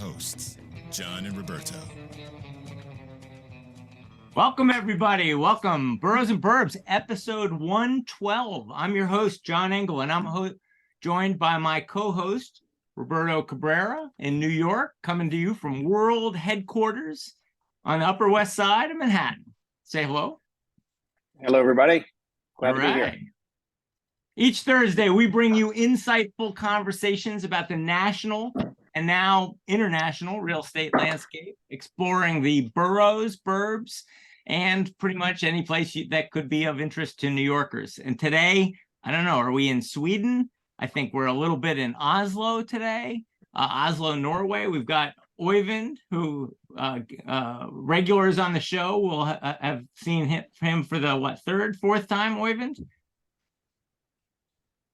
hosts, John and Roberto. Welcome, everybody. Welcome. Boroughs and Burbs, episode 112. I'm your host, John Engel, and I'm joined by my co-host, Roberto Cabrera in New York, coming to you from world headquarters on the Upper West Side of Manhattan. Say hello. Hello, everybody. Glad to be right. here. Each Thursday, we bring you insightful conversations about the national and now international real estate landscape, exploring the boroughs, burbs, and pretty much any place that could be of interest to New Yorkers. And today, I don't know, are we in Sweden? I think we're a little bit in Oslo today, Oslo, Norway. We've got Oyvind, who regulars on the show will have seen him for the, third, fourth time, Oyvind?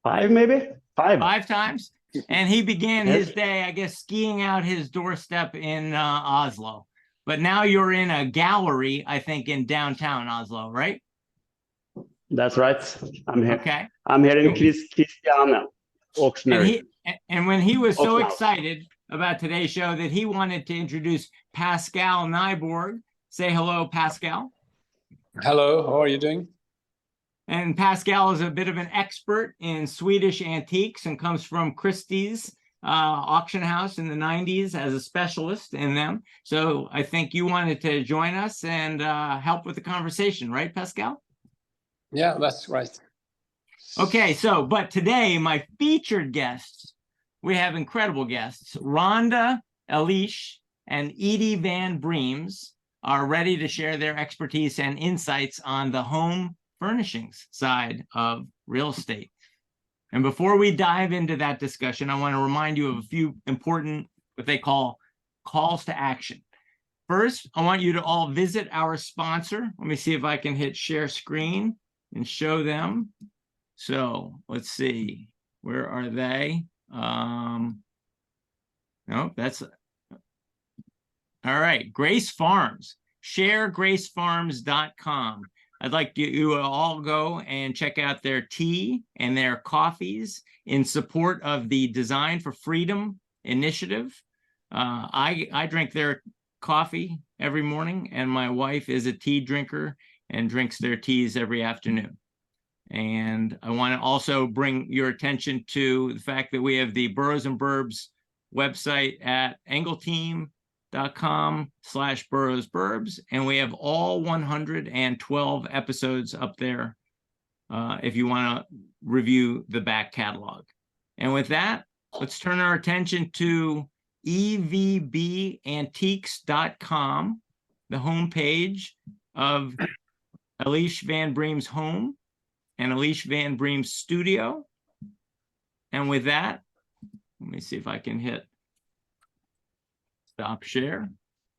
Five, maybe? Five times. And he began his day, I guess, skiing out his doorstep in Oslo. But now you're in a gallery, I think, in downtown Oslo, right? That's right. I'm here. Okay. I'm here in Christiania, auctionery. And when he was so excited about today's show that he wanted to introduce Pascal Nyborg. Say hello, Pascal. Hello, how are you doing? And Pascal is a bit of an expert in Swedish antiques and comes from Christie's auction house in the 90s as a specialist in them. So I think you wanted to join us and help with the conversation, right, Pascal? Yeah, that's right. Okay, but today, my featured guests, we have incredible guests. Rhonda, Eleish, and Edie van Breems are ready to share their expertise and insights on the home furnishings side of real estate. And before we dive into that discussion, I want to remind you of a few important, what they call calls to action. First, I want you to all visit our sponsor. Let me see if I can hit share screen and show them. So let's see, where are they? No, that's, all right, Grace Farms, sharegracefarms.com. I'd like you to all go and check out their tea and their coffees in support of the Design for Freedom initiative. I drink their coffee every morning, and my wife is a tea drinker and drinks their teas every afternoon. And I want to also bring your attention to the fact that we have the Boroughs and Burbs website at engelteam.com/Boroughs Burbs, and we have all 112 episodes up there if you want to review the back catalog. And with that, let's turn our attention to evbantiques.com, the homepage of Eleish van Breems' home and Eleish van Breems' studio. And with that, let me see if I can hit stop share.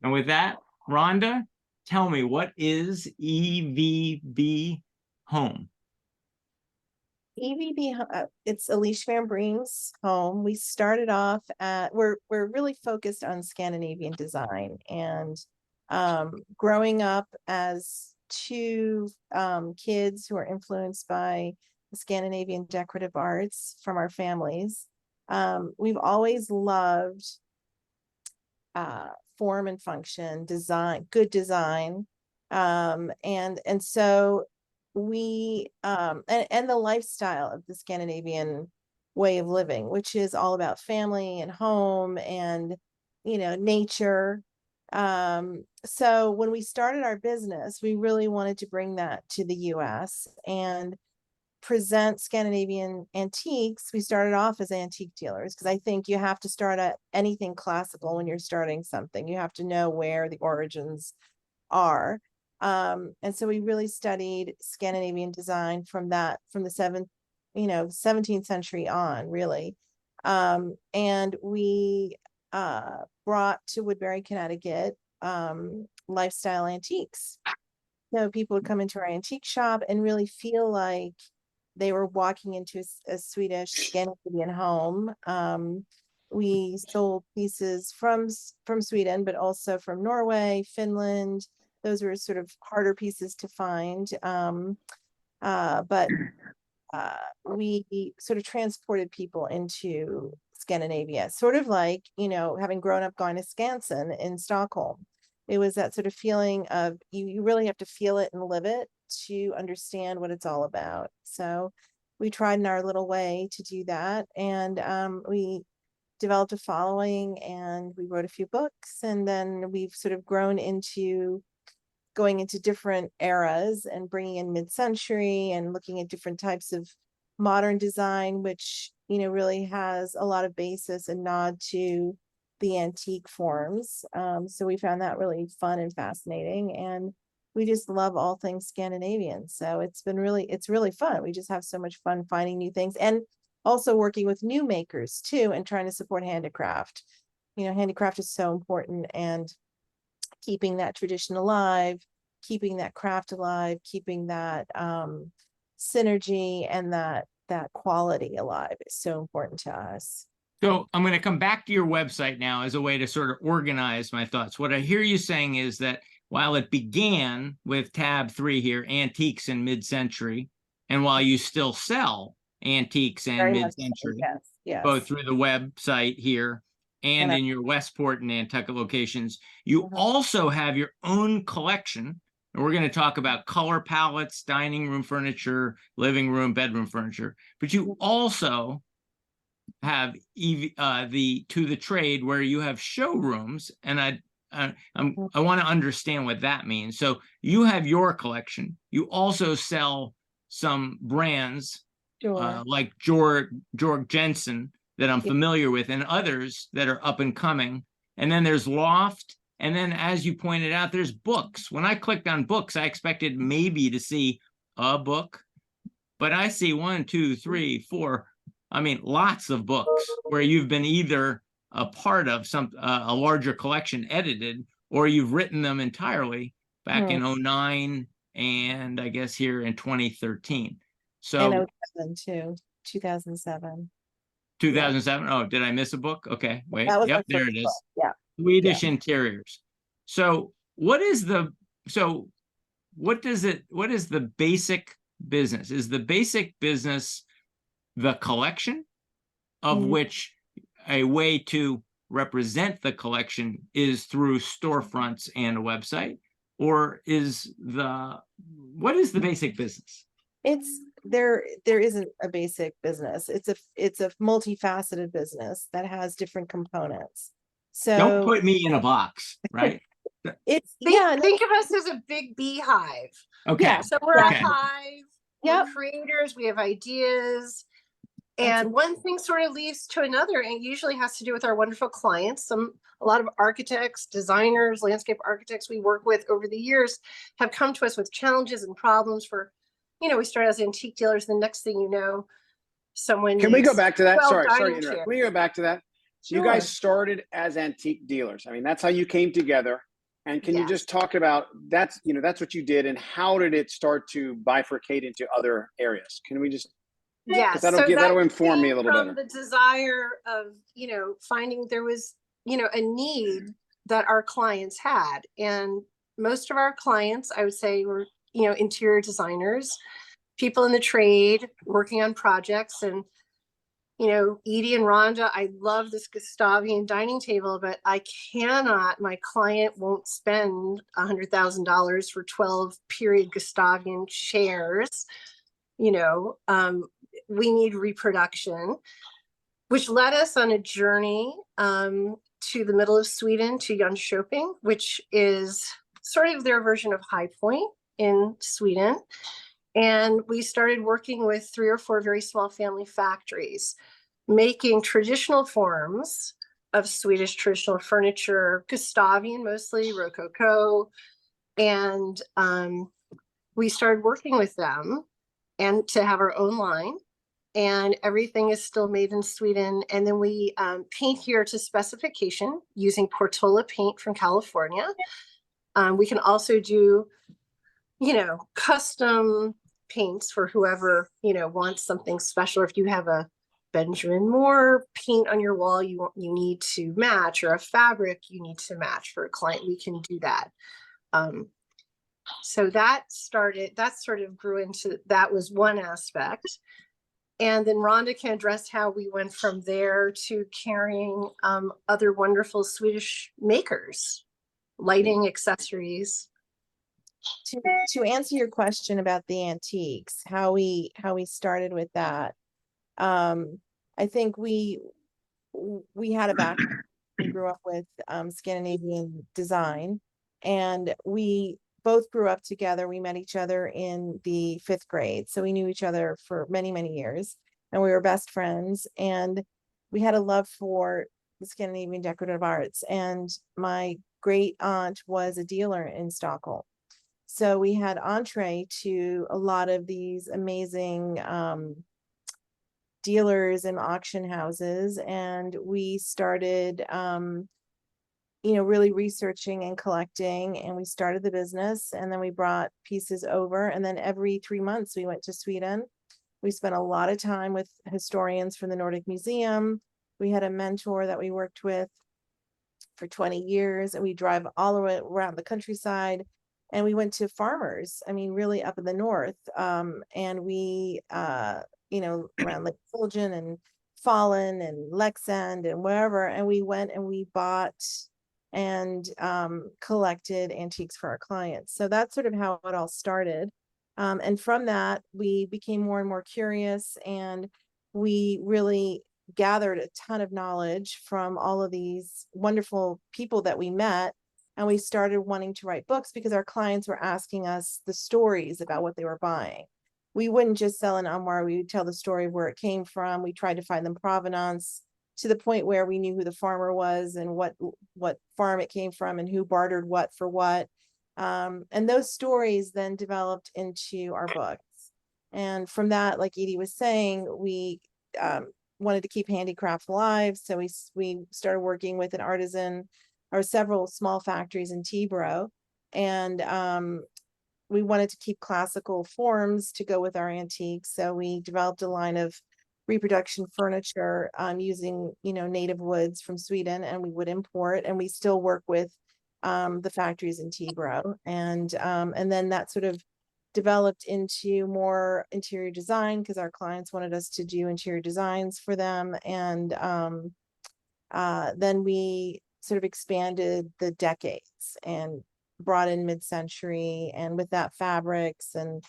And with that, Rhonda, tell me, what is EVB Home? EVB, it's Eleish van Breems' home. We started off we're really focused on Scandinavian design, and growing up as two kids who are influenced by the Scandinavian decorative arts from our families, we've always loved form and function, design, good design, and so we and the lifestyle of the Scandinavian way of living, which is all about family and home and nature. So when we started our business, we really wanted to bring that to the US and present Scandinavian antiques. We started off as antique dealers because I think you have to start at anything classical when you're starting something. You have to know where the origins are. And so we really studied Scandinavian design from the 17th century on, really. And we brought to Woodbury, Connecticut, lifestyle antiques. So people would come into our antique shop and really feel like they were walking into a Swedish Scandinavian home. We sold pieces from Sweden, but also from Norway, Finland. Those were sort of harder pieces to find. But we sort of transported people into Scandinavia, sort of like, having grown up going to Skansen in Stockholm. It was that sort of feeling of you really have to feel it and live it to understand what it's all about. So we tried in our little way to do that. And we developed a following and we wrote a few books. And then we've sort of grown into going into different eras and bringing in mid-century and looking at different types of modern design, which, really has a lot of basis and nod to the antique forms. So we found that really fun and fascinating. And we just love all things Scandinavian. So it's really fun. We just have so much fun finding new things and also working with new makers too, and trying to support handicraft. Handicraft is so important, and keeping that tradition alive, keeping that craft alive, keeping that synergy and that quality alive is so important to us. So I'm going to come back to your website now as a way to sort of organize my thoughts. What I hear you saying is that while it began with tab 3 here, antiques and mid-century, and while you still sell antiques and mid-century, yes, both through the website here and in your Westport and Nantucket locations, you also have your own collection. And we're going to talk about color palettes, dining room furniture, living room, bedroom furniture. But you also have the To the Trade, where you have showrooms, and I want to understand what that means. So you have your collection. You also sell some brands like Georg Jensen that I'm familiar with, and others that are up and coming. And then there's Loft. And then, as you pointed out, there's books. When I clicked on books, I expected maybe to see a book, but I see 1, 2, 3, 4. I mean, lots of books where you've been either a part of a larger collection edited, or you've written them entirely back in 2009 and I guess here in 2013. So and 2007 too, 2007. 2007. Oh, did I miss a book? Okay, wait. That was Yep, my there first it is. book. Yeah. Swedish interiors. So what is the basic business? Is the basic business the collection, of which a way to represent the collection is through storefronts and a website? Or what is the basic business? There isn't a basic business. It's a multifaceted business that has different components. So don't put me in a box, right? Think of us as a big beehive. Okay. Yeah. So we're a hive. Yep. We're creators. We have ideas. And one thing sort of leads to another, and usually has to do with our wonderful clients. A lot of architects, designers, landscape architects we work with over the years have come to us with challenges and problems for, we started as antique dealers. The next thing you know, someone Can we go back to that? Sorry to dining interrupt. chair. Can we go back to that? So you guys started as antique dealers. I mean, that's how you came together. And can you just talk about that's what you did, and how did it start to bifurcate into other areas? Can we just that'll inform me a little better. The desire of, finding there was, a need that our clients had. And most of our clients, I would say, were, interior designers, people in the trade working on projects. And, Edie and Rhonda, I love this Gustavian dining table, but my client won't spend $100,000 for 12 period Gustavian chairs. We need reproduction, which led us on a journey to the middle of Sweden, to Jönköping, which is sort of their version of High Point in Sweden. And we started working with 3 or 4 very small family factories, making traditional forms of Swedish traditional furniture, Gustavian mostly, Rococo. And we started working with them and to have our own line. And everything is still made in Sweden. And then we paint here to specification using Portola paint from California. We can also do, custom paints for whoever, wants something special. If you have a Benjamin Moore paint on your wall you need to match, or a fabric you need to match for a client, we can do that. So that sort of grew into, that was one aspect. And then Rhonda can address how we went from there to carrying other wonderful Swedish makers, lighting accessories. To answer your question about the antiques, how we started with that, I think we had a background. We grew up with Scandinavian design, and we both grew up together. We met each other in the 5th grade, so we knew each other for many, many years, and we were best friends. And we had a love for the Scandinavian decorative arts, and my great aunt was a dealer in Stockholm. So we had entree to a lot of these amazing dealers and auction houses, and we started really researching and collecting, and we started the business, and then we brought pieces over, and then every 3 months we went to Sweden. We spent a lot of time with historians from the Nordic Museum. We had a mentor that we worked with for 20 years, and we drive all the way around the countryside, and we went to farmers, really up in the north, and we around Lake Fulgen and Fallen and Leksand and wherever, and we went and we bought and collected antiques for our clients. So that's sort of how it all started. And from that, we became more and more curious, and we really gathered a ton of knowledge from all of these wonderful people that we met. And we started wanting to write books because our clients were asking us the stories about what they were buying. We wouldn't just sell an armoire, we would tell the story of where it came from. We tried to find them provenance, to the point where we knew who the farmer was and what farm it came from and who bartered what for what. And those stories then developed into our books. And from that, like Edie was saying, we wanted to keep handicraft alive. So we started working with an artisan or several small factories in Tibro. And we wanted to keep classical forms to go with our antiques. So we developed a line of reproduction furniture using native woods from Sweden, and we would import, and we still work with the factories in Tibro, and then that sort of developed into more interior design because our clients wanted us to do interior designs for them, and then we sort of expanded the decades and brought in mid-century, and with that fabrics, and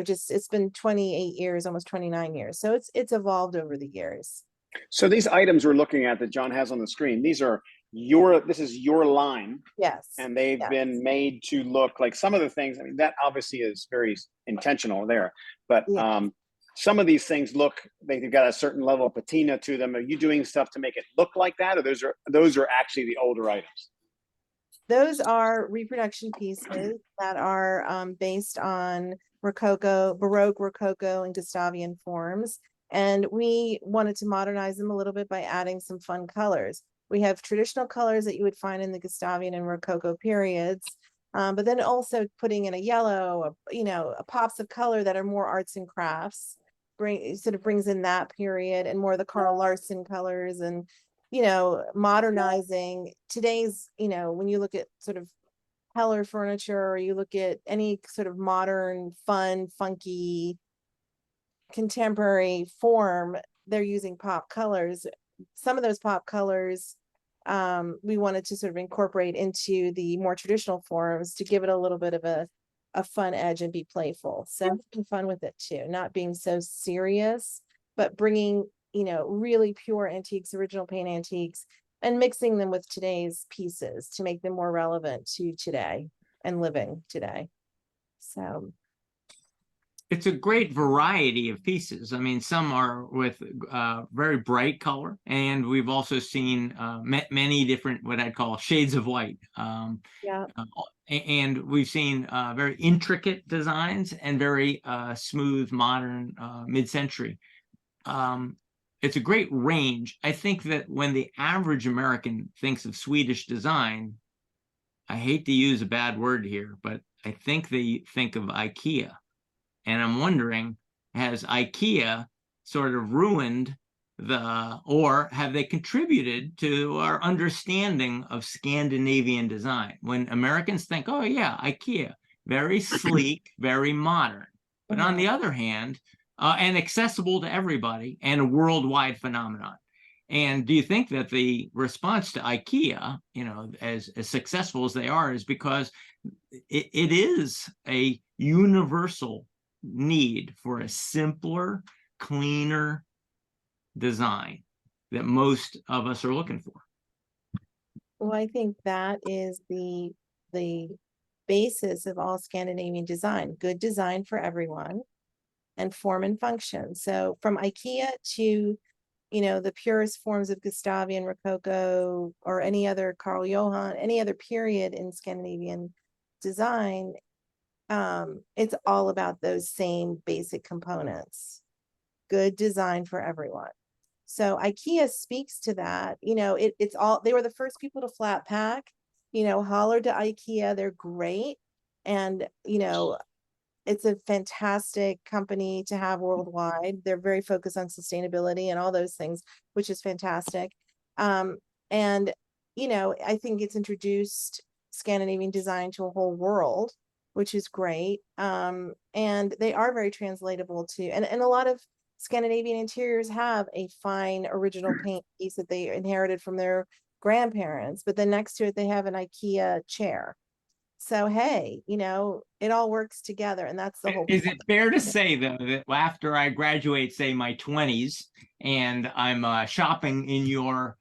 just it's been 28 years, almost 29 years. So it's evolved over the years. So these items we're looking at that John has on the screen, this is your line. Yes. And they've been made to look like some of the things, that obviously is very intentional there, but some of these things they've got a certain level of patina to them. Are you doing stuff to make it look like that, or those are actually the older items? Those are reproduction pieces that are based on Baroque, Rococo, and Gustavian forms. And we wanted to modernize them a little bit by adding some fun colors. We have traditional colors that you would find in the Gustavian and Rococo periods, but then also putting in a yellow, a pops of color that are more arts and crafts, sort of brings in that period, and more of the Carl Larsson colors, and modernizing today's, when you look at sort of Heller furniture, or you look at any sort of modern, fun, funky, contemporary form, they're using pop colors. Some of those pop colors we wanted to sort of incorporate into the more traditional forms to give it a little bit of a fun edge and be playful. So having fun with it too, not being so serious, but bringing really pure antiques, original paint antiques, and mixing them with today's pieces to make them more relevant to today and living today. So it's a great variety of pieces. Some are with very bright color, and we've also seen many different, what I'd call shades of white. And we've seen very intricate designs and very smooth, modern, mid-century. It's a great range. I think that when the average American thinks of Swedish design, I hate to use a bad word here, but I think they think of Ikea. And I'm wondering, has Ikea sort of ruined or have they contributed to our understanding of Scandinavian design? When Americans think, oh yeah, Ikea, very sleek, very modern. But on the other hand, and accessible to everybody and a worldwide phenomenon. And do you think that the response to IKEA, you know, as successful as they are, is because it is a universal need for a simpler, cleaner design that most of us are looking for? Well, I think that is the basis of all Scandinavian design, good design for everyone and form and function. So from IKEA to, you know, the purest forms of Gustavian, Rococo, or any other Carl Johan, any other period in Scandinavian design, it's all about those same basic components. Good design for everyone. So IKEA speaks to that. You know, it's all, they were the first people to flat pack, you know, holler to IKEA. They're great. And, you know, it's a fantastic company to have worldwide. They're very focused on sustainability and all those things, which is fantastic. And, you know, I think it's introduced Scandinavian design to a whole world, which is great. And they are very translatable to, and a lot of Scandinavian interiors have a fine original paint piece that they inherited from their grandparents, but then next to it, they have an IKEA chair. So, hey, you know, it all works together, and that's the whole Is point. it fair to say, though, that after I graduate, say my 20s, and I'm shopping in your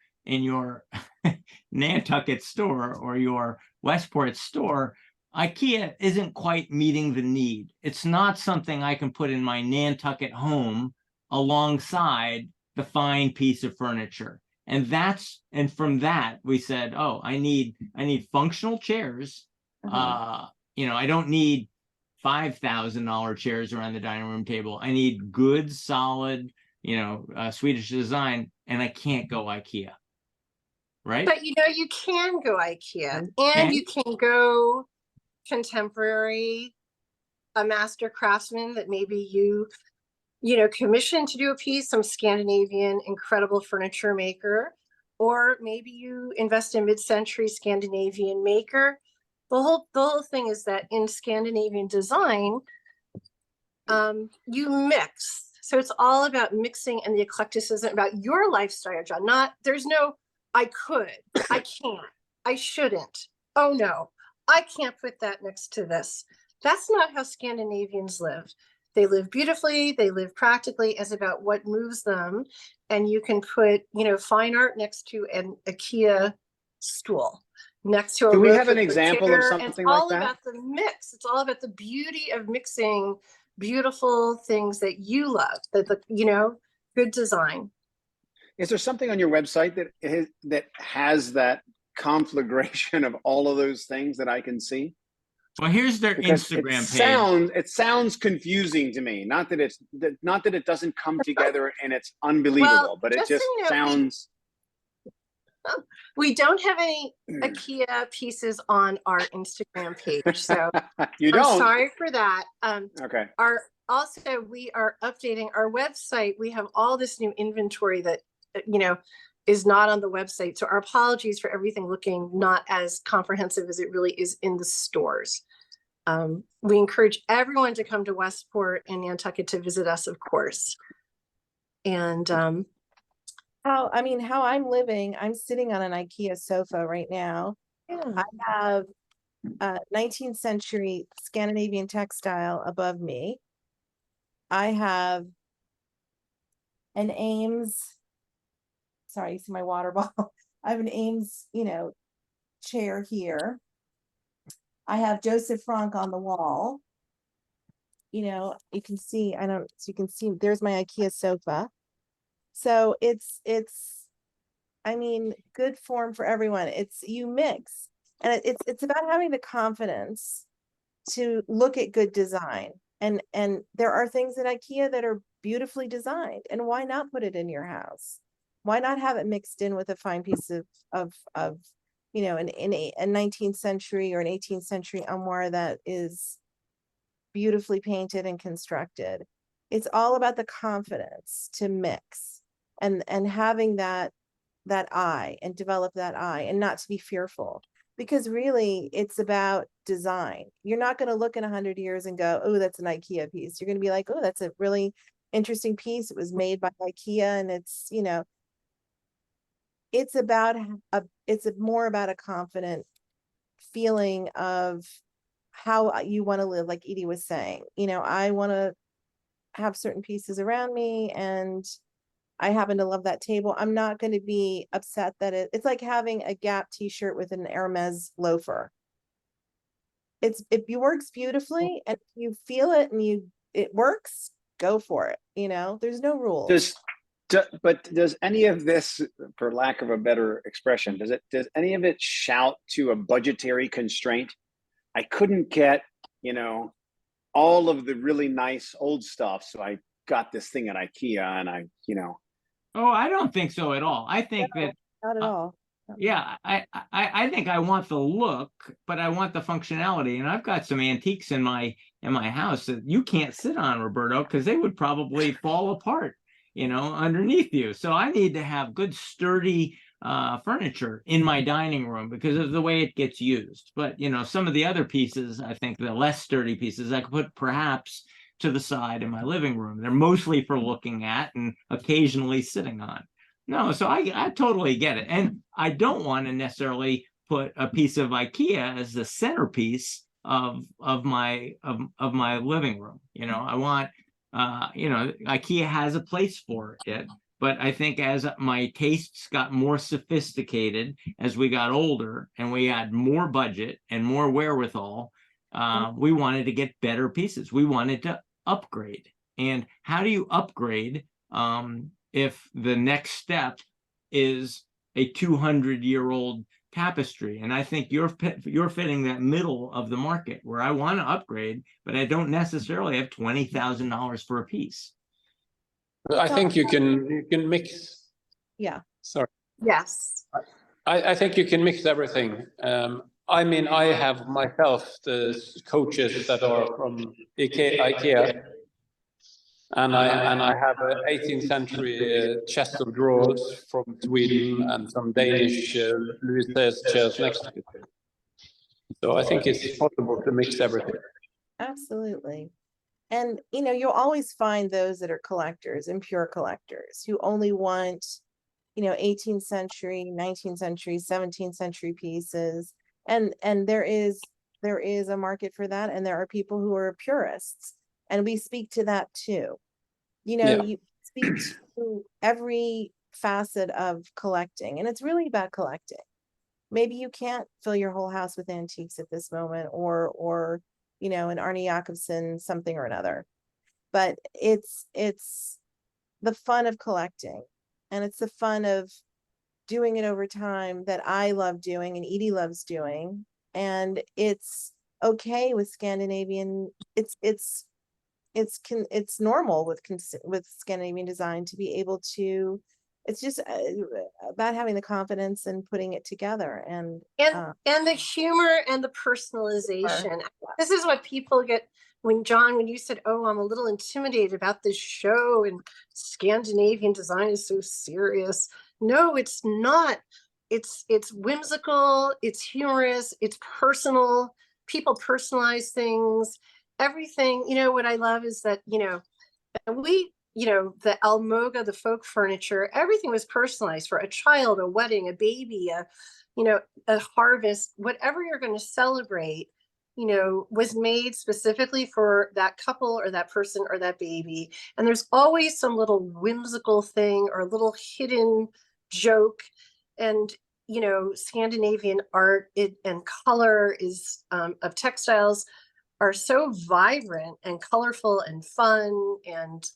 Nantucket store or your Westport store, IKEA isn't quite meeting the need. It's not something I can put in my Nantucket home alongside the fine piece of furniture. And from that we said, oh, I need functional chairs. You know, I don't need $5,000 chairs around the dining room table. I need good, solid, you know, Swedish design, and I can't go IKEA. Right? But you know, you can go IKEA, and you can go contemporary, a master craftsman that maybe you know, commissioned to do a piece, some Scandinavian incredible furniture maker, or maybe you invest in mid-century Scandinavian maker. The whole thing is that in Scandinavian design, you mix. So it's all about mixing and the eclecticism about your lifestyle, John. There's no, I could, I can't, I shouldn't. Oh no, I can't put that next to this. That's not how Scandinavians live. They live beautifully, they live practically. It's about what moves them. And you can put, you know, fine art next to an IKEA stool, next to a. Do we have an example of something like that? It's all about the mix. It's all about the beauty of mixing beautiful things that you love, you know, good design. Is there something on your website that has that conflagration of all of those things that I can see? Well, here's their Instagram page. It sounds confusing to me. Not that it doesn't come together and it's unbelievable, but it just sounds. We don't have any IKEA pieces on our Instagram page, so you don't. I'm sorry for that. Okay. We are updating our website. We have all this new inventory that, you know, is not on the website. So our apologies for everything looking not as comprehensive as it really is in the stores. We encourage everyone to come to Westport and Nantucket to visit us, of course. And how I'm living, I'm sitting on an IKEA sofa right now. I have 19th century Scandinavian textile above me. I have an Ames, sorry, you see my water bottle. I have an Ames, you know, chair here. I have Joseph Frank on the wall. You know, you can see, there's my IKEA sofa. So it's, I mean, good form for everyone. You mix, and it's about having the confidence to look at good design. And there are things at IKEA that are beautifully designed, and why not put it in your house? Why not have it mixed in with a fine piece of you know, a 19th century or an 18th century armoire that is beautifully painted and constructed? It's all about the confidence to mix and having that eye and develop that eye, and not to be fearful, because really it's about design. You're not going to look in 100 years and go, oh, that's an IKEA piece. You're going to be like, oh, that's a really interesting piece. It was made by Ikea, and it's, you know, it's about it's more about a confident feeling of how you want to live. Like Edie was saying, you know, I want to have certain pieces around me, and I happen to love that table. I'm not going to be upset that it's like having a Gap t-shirt with an Hermes loafer. It works beautifully, and if you feel it and it works, go for it. You know, there's no rules. But does any of this, for lack of a better expression, does any of it shout to a budgetary constraint? I couldn't get, you know, all of the really nice old stuff, so I got this thing at Ikea, and I, you know. Oh, I don't think so at all. I think that Not at all. yeah, I think I want the look, but I want the functionality. And I've got some antiques in my house that you can't sit on, Roberto, because they would probably fall apart, you know, underneath you. So I need to have good, sturdy furniture in my dining room because of the way it gets used. But, you know, some of the other pieces, I think the less sturdy pieces, I could put perhaps to the side in my living room. They're mostly for looking at and occasionally sitting on. No, so I totally get it. And I don't want to necessarily put a piece of Ikea as the centerpiece of my living room. You know, I want you know, Ikea has a place for it, but I think as my tastes got more sophisticated as we got older and we had more budget and more wherewithal, we wanted to get better pieces. We wanted to upgrade. And how do you upgrade if the next step is a 200-year-old tapestry? And I think you're fitting that middle of the market where I want to upgrade, but I don't necessarily have $20,000 for a piece. I think you can mix. Yeah. Sorry. Yes. I think you can mix everything. I mean, I have myself the coaches that are from Ikea. And I have an 18th century chest of drawers from Sweden and some Danish Louis XVI chairs next to it. So I think it's possible to mix everything. Absolutely. And, you know, you'll always find those that are collectors and pure collectors who only want, you know, 18th century, 19th century, 17th century pieces. And there is a market for that. And there are people who are purists. And we speak to that too. You know, you speak to every facet of collecting, and it's really about collecting. Maybe you can't fill your whole house with antiques at this moment, or you know, an Arne Jacobsen something or another. But it's the fun of collecting, and it's the fun of doing it over time that I love doing and Edie loves doing. And it's okay with Scandinavian. It's normal with Scandinavian design to be able to, it's just about having the confidence and putting it together and the humor and the personalization. This is what people get when you said, oh, I'm a little intimidated about this show and Scandinavian design is so serious. No, it's not. It's whimsical, it's humorous, it's personal. People personalize things. Everything, you know, what I love is that, you know, the almoga, the folk furniture, everything was personalized for a child, a wedding, a baby, a harvest, whatever you're going to celebrate, you know, was made specifically for that couple or that person or that baby. And there's always some little whimsical thing or a little hidden joke. And, you know, Scandinavian art and color is of textiles are so vibrant and colorful and fun. And,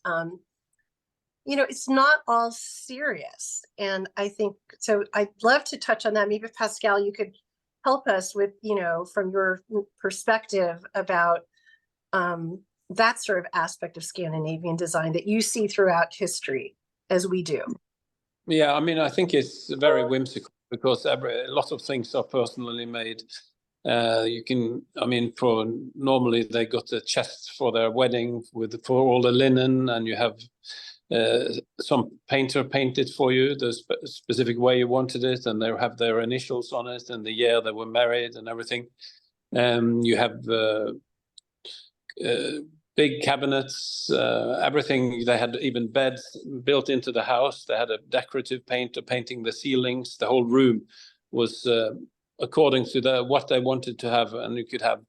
you know, it's not all serious. And I think, so I'd love to touch on that. Maybe Pascal, you could help us with, you know, from your perspective about that sort of aspect of Scandinavian design that you see throughout history as we do. Yeah, I mean, I think it's very whimsical because a lot of things are personally made. Normally they got a chest for their wedding for all the linen, and you have some painter paint it for you the specific way you wanted it, and they have their initials on it and the year they were married and everything. You have big cabinets, everything. They had even beds built into the house. They had a decorative painter painting the ceilings. The whole room was according to what they wanted to have, and you could have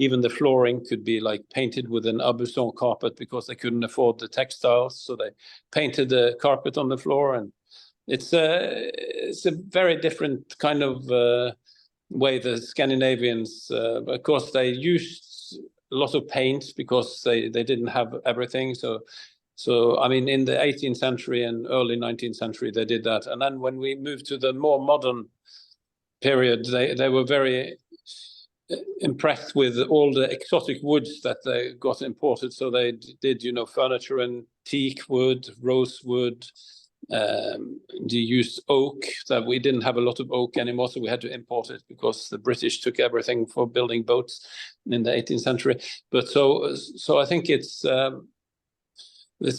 even the flooring could be like painted with an Aubusson carpet because they couldn't afford the textiles, so they painted the carpet on the floor. And it's a very different kind of way the Scandinavians, of course, they used a lot of paint because they didn't have everything. So I mean, in the 18th century and early 19th century, they did that. And then when we moved to the more modern period, they were very impressed with all the exotic woods that they got imported. So they did, furniture in teak wood, rosewood. They used oak. That we didn't have a lot of oak anymore, so we had to import it because the British took everything for building boats in the 18th century. But so I think it's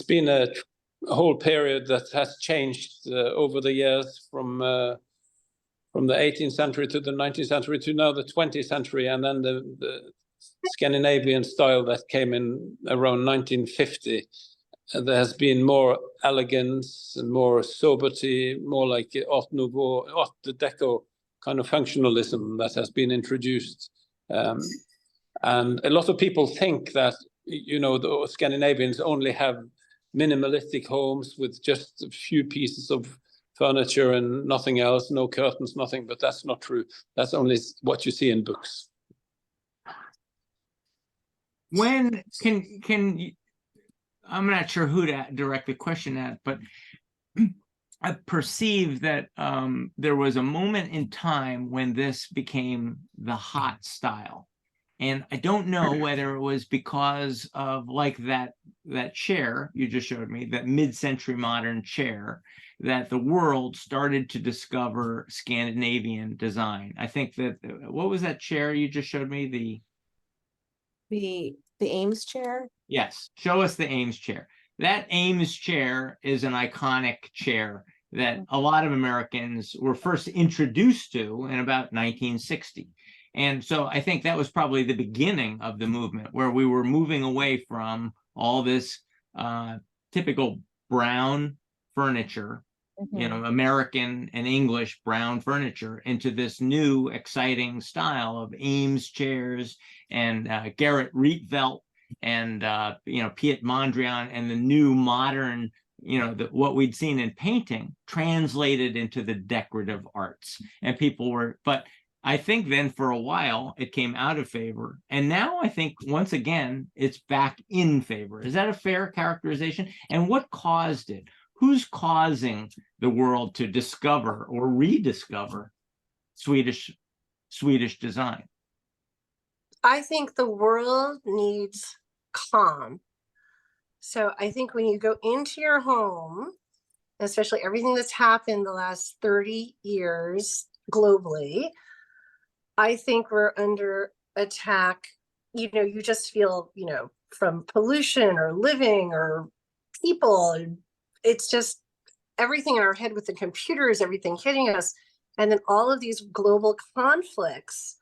been a whole period that has changed over the years from the 18th century to the 19th century to now the 20th century, and then the Scandinavian style that came in around 1950. There has been more elegance and more sobriety, more like Art Nouveau, Art Deco kind of functionalism that has been introduced. And a lot of people think that, the Scandinavians only have minimalistic homes with just a few pieces of furniture and nothing else, no curtains, nothing, but that's not true. That's only what you see in books. When can I'm not sure who to direct the question at, but I perceive that there was a moment in time when this became the hot style. And I don't know whether it was because of like that chair you just showed me, that mid-century modern chair, that the world started to discover Scandinavian design. I think that, what was that chair you just showed me? The Ames chair? Yes, show us the Ames chair. That Ames chair is an iconic chair that a lot of Americans were first introduced to in about 1960. And so I think that was probably the beginning of the movement, where we were moving away from all this typical brown furniture, American and English brown furniture, into this new exciting style of Ames chairs and Gerrit Rietveld and Piet Mondrian, and the new modern, what we'd seen in painting translated into the decorative arts. And people were, but I think then for a while it came out of favor, and now I think once again it's back in favor. Is that a fair characterization? And what caused it? Who's causing the world to discover or rediscover Swedish design? I think the world needs calm. So I think when you go into your home, especially everything that's happened the last 30 years globally, I think we're under attack. You just feel, from pollution or living or people. It's just everything in our head with the computers, everything hitting us, and then all of these global conflicts.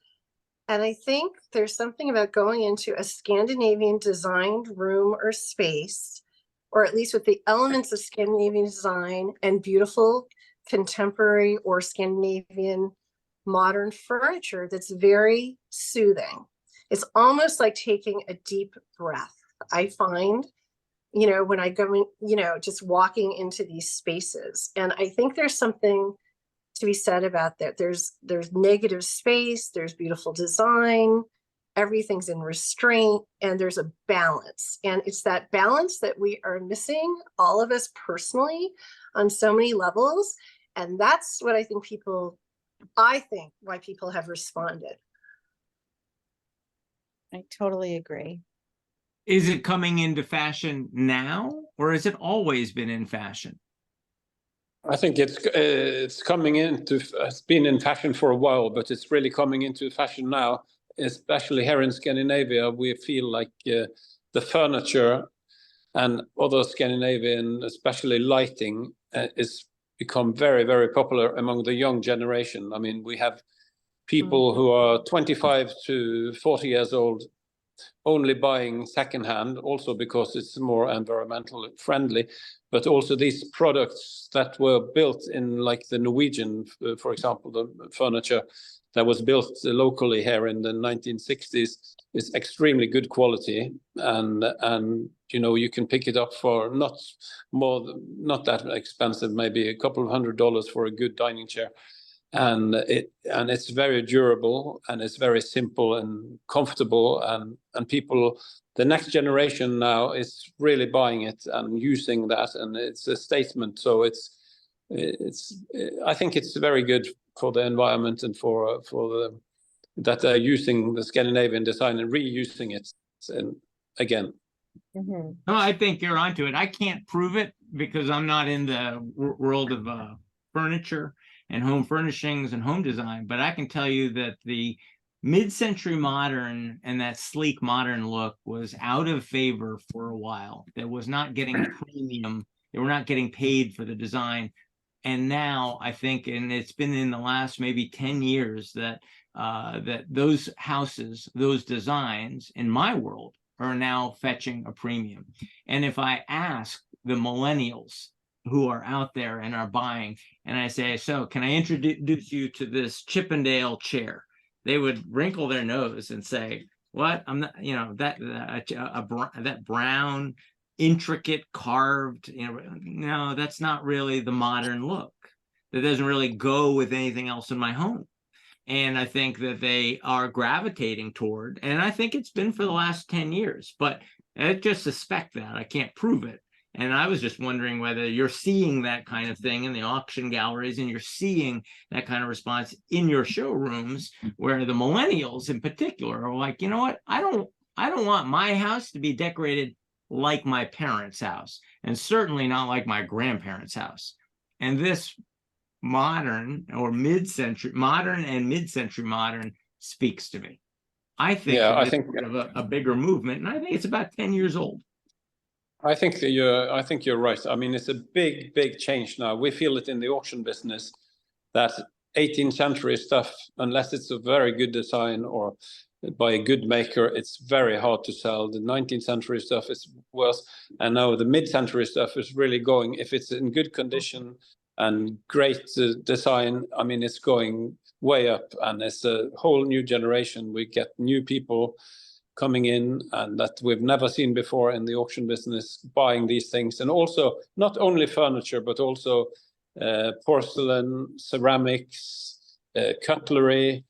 And I think there's something about going into a Scandinavian designed room or space, or at least with the elements of Scandinavian design and beautiful contemporary or Scandinavian modern furniture, that's very soothing. It's almost like taking a deep breath. I find, when I go in, just walking into these spaces. And I think there's something to be said about that. There's negative space, there's beautiful design, everything's in restraint, and there's a balance. And it's that balance that we are missing, all of us personally, on so many levels. And that's what I think why people have responded. I totally agree. Is it coming into fashion now, or has it always been in fashion? I think it's coming into, it's been in fashion for a while, but it's really coming into fashion now, especially here in Scandinavia. We feel like the furniture and other Scandinavian, especially lighting, is become very, very popular among the young generation. I mean, we have people who are 25 to 40 years old only buying secondhand, also because it's more environmentally friendly, but also these products that were built in, like the Norwegian, for example, the furniture that was built locally here in the 1960s is extremely good quality, and you know, you can pick it up for not that expensive, maybe a couple of $100 for a good dining chair. And it's very durable, and it's very simple and comfortable, and people, the next generation now is really buying it and using that, and it's a statement. So it's I think it's very good for the environment and for the that they're using the Scandinavian design and reusing it and again. Mhm. No, I think you're onto it. I can't prove it because I'm not in the world of furniture and home furnishings and home design, but I can tell you that the mid-century modern and that sleek modern look was out of favor for a while. That was not getting a premium. They were not getting paid for the design. And now I think, and it's been in the last maybe 10 years that that those houses, those designs in my world are now fetching a premium. And if I ask the millennials who are out there and are buying, and I say, so can I introduce you to this Chippendale chair? They would wrinkle their nose and say, what? I'm not, you know, that brown, intricate carved, you know, no, that's not really the modern look. That doesn't really go with anything else in my home. And I think that they are gravitating toward, and I think it's been for the last 10 years, but I just suspect that. I can't prove it. And I was just wondering whether you're seeing that kind of thing in the auction galleries, and you're seeing that kind of response in your showrooms, where the millennials in particular are like, you know what, I don't want my house to be decorated like my parents' house, and certainly not like my grandparents' house. And this modern or mid-century modern and mid-century modern speaks to me. I think I think a bigger movement, and I think it's about 10 years old. I think you're right. I mean, it's a big change now. We feel it in the auction business that 18th century stuff, unless it's a very good design or by a good maker, it's very hard to sell. The 19th century stuff is worse, and now the mid-century stuff is really going, if it's in good condition and great design, I mean, it's going way up, and it's a whole new generation. We get new people coming in, and that we've never seen before in the auction business, buying these things. And also not only furniture, but also porcelain, ceramics, cutlery,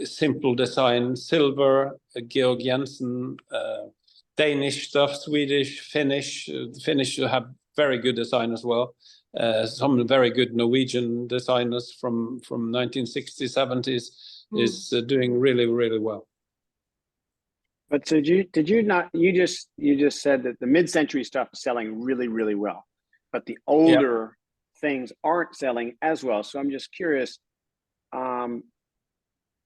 simple design, silver, Georg Jensen, Danish stuff, Swedish, Finnish. Finnish have very good design as well. Some very good Norwegian designers from 1960s, 70s is doing really well. But so did you not? You just said that the mid-century stuff is selling really well, but the older things aren't selling as well. So I'm just curious. Doesn't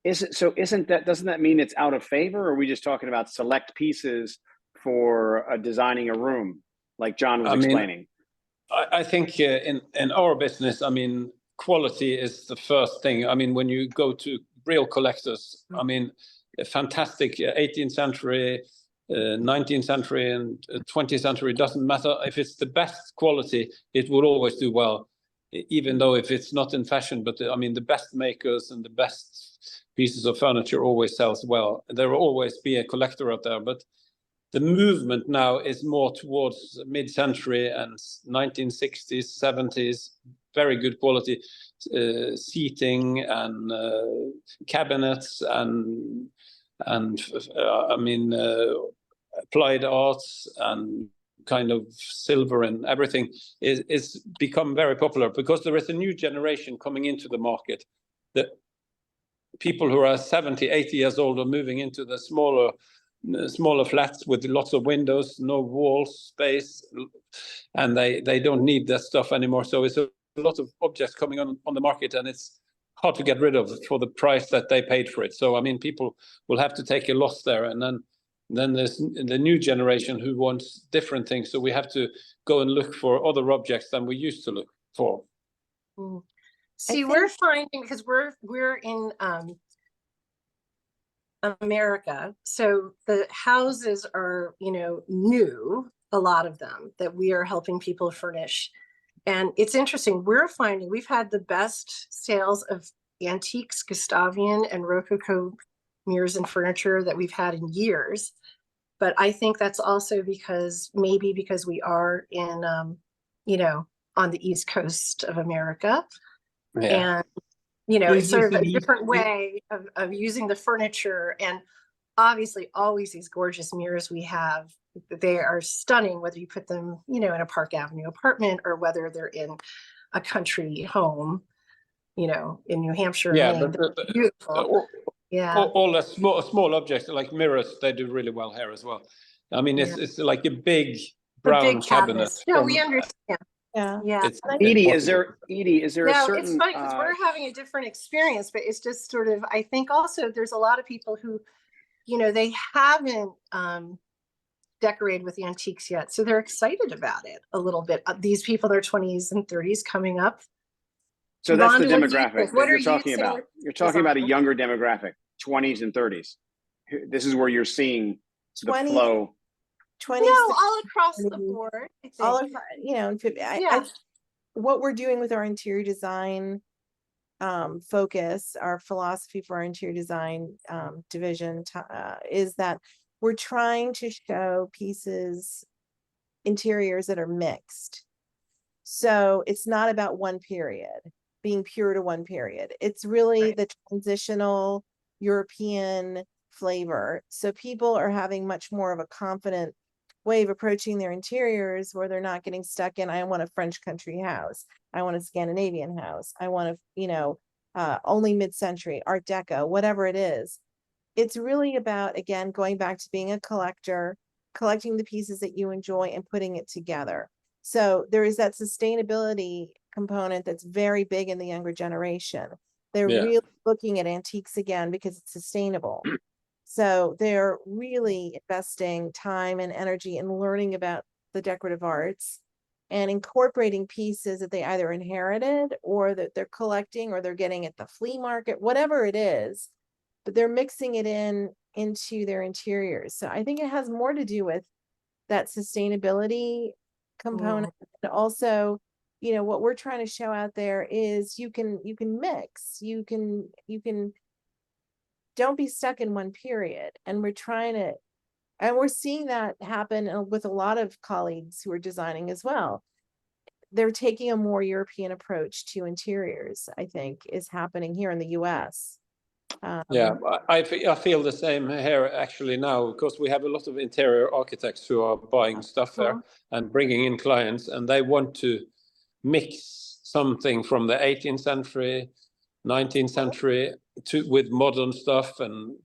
that mean it's out of favor, or are we just talking about select pieces for designing a room, like John was explaining? I think in our business, I mean, quality is the first thing. I mean, when you go to real collectors, I mean, a fantastic 18th century, 19th century, and 20th century, doesn't matter. If it's the best quality, it will always do well, even though if it's not in fashion. But I mean, the best makers and the best pieces of furniture always sells well. There will always be a collector out there, but the movement now is more towards mid-century and 1960s, 70s, very good quality seating and cabinets and I mean applied arts and kind of silver and everything is become very popular, because there is a new generation coming into the market. The people who are 70, 80 years old are moving into the smaller flats with lots of windows, no wall space, and they don't need that stuff anymore. So it's a lot of objects coming on the market, and it's hard to get rid of for the price that they paid for it. So I mean, people will have to take a loss there, and then there's the new generation who wants different things. So we have to go and look for other objects than we used to look for. See, we're finding, because we're in America. So the houses are, new, a lot of them that we are helping people furnish. And it's interesting, we're finding we've had the best sales of antiques, Gustavian and Rococo mirrors and furniture that we've had in years. But I think that's also because we are in, on the East Coast of America. Yeah. And, it's sort of a different way of using the furniture. And obviously always these gorgeous mirrors we have, they are stunning, whether you put them, in a Park Avenue apartment or whether they're in a country home, in New Hampshire. Yeah, Maine. They're beautiful. All the small objects like mirrors, they do really well here as well. I mean, it's like a big brown cabinet. No, we understand. Yeah. Edie, is there a certain? It's funny because we're having a different experience, but it's just sort of, I think also there's a lot of people who, they haven't decorated with antiques yet. So they're excited about it a little bit. These people in their 20s and 30s coming up. So that's the Rhonda, demographic that you're talking about. You're talking about a younger demographic, 20s and 30s. This is where you're seeing the flow. 20, all across the board. All across, what we're doing with our interior design focus, our philosophy for our interior design division is that we're trying to show interiors that are mixed. So it's not about one period, being pure to one period. It's really the transitional European flavor. So people are having much more of a confident way of approaching their interiors where they're not getting stuck in, I want a French country house, I want a Scandinavian house, I want only mid-century, Art Deco, whatever it is. It's really about, again, going back to being a collector, collecting the pieces that you enjoy and putting it together. So there is that sustainability component that's very big in the younger generation. They're really looking at antiques again because it's sustainable. So they're really investing time and energy in learning about the decorative arts and incorporating pieces that they either inherited or that they're collecting or they're getting at the flea market, whatever it is, but they're mixing it into their interiors. So I think it has more to do with that sustainability component. And also, what we're trying to show out there is you can mix, you can don't be stuck in one period. And we're seeing that happen with a lot of colleagues who are designing as well. They're taking a more European approach to interiors, I think, is happening here in the US. I feel the same here actually now, because we have a lot of interior architects who are buying stuff there and bringing in clients, and they want to mix something from the 18th century, 19th century with modern stuff, and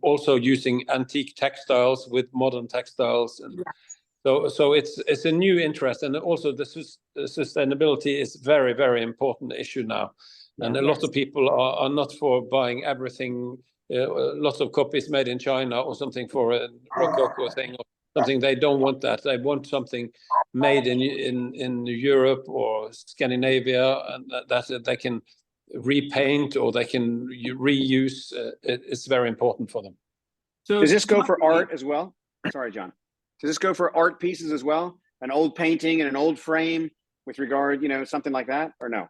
also using antique textiles with modern textiles, and so it's a new interest, and also the sustainability is very, very important issue now, and a lot of people are not for buying everything, lots of copies made in China or something for a Rococo thing or something. They don't want that. They want something made in Europe or Scandinavia, and that they can repaint or they can reuse. It's very important for them. So does this go for art as well? Sorry, John. Does this go for art pieces as well? An old painting and an old frame with regard, something like that, or no?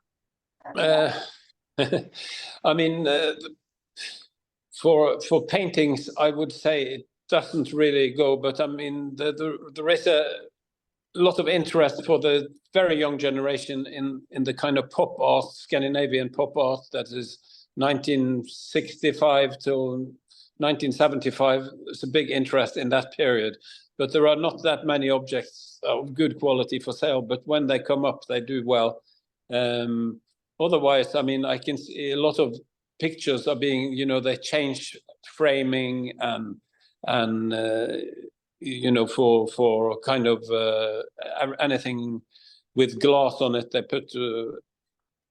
I mean, for paintings, I would say it doesn't really go, but I mean, there is a lot of interest for the very young generation in the kind of pop art, Scandinavian pop art that is 1965 till 1975. There's a big interest in that period, but there are not that many objects of good quality for sale, but when they come up, they do well. Otherwise, I mean, I can see a lot of pictures are being, they change framing and for kind of anything with glass on it, they put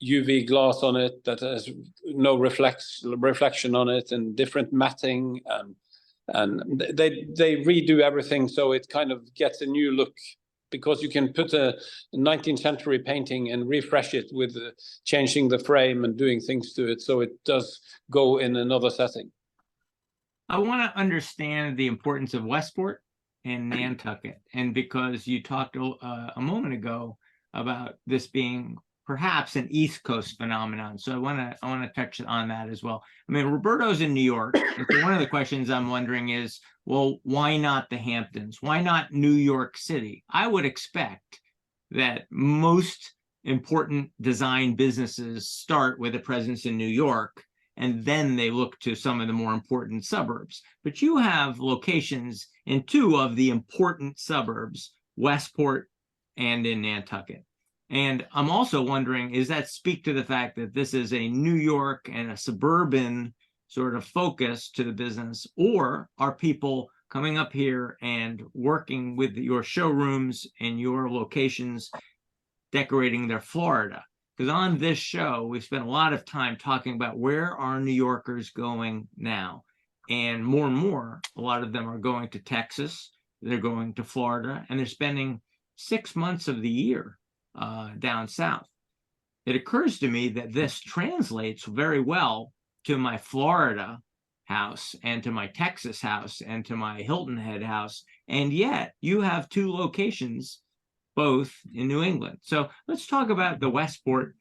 UV glass on it that has no reflection on it, and different matting, and they redo everything so it kind of gets a new look, because you can put a 19th century painting and refresh it with changing the frame and doing things to it so it does go in another setting. I want to understand the importance of Westport and Nantucket. And because you talked a moment ago about this being perhaps an East Coast phenomenon. So I want to touch on that as well. I mean, Roberto's in New York. And so one of the questions I'm wondering is, well, why not the Hamptons? Why not New York City? I would expect that most important design businesses start with a presence in New York, and then they look to some of the more important suburbs. But you have locations in two of the important suburbs, Westport and in Nantucket. And I'm also wondering, does that speak to the fact that this is a New York and a suburban sort of focus to the business, or are people coming up here and working with your showrooms and your locations, decorating their Florida? Because on this show, we've spent a lot of time talking about where are New Yorkers going now. And more, a lot of them are going to Texas, they're going to Florida, and they're spending 6 months of the year down south. It occurs to me that this translates very well to my Florida house and to my Texas house and to my Hilton Head house. And yet you have two locations, both in New England. So let's talk about the Westport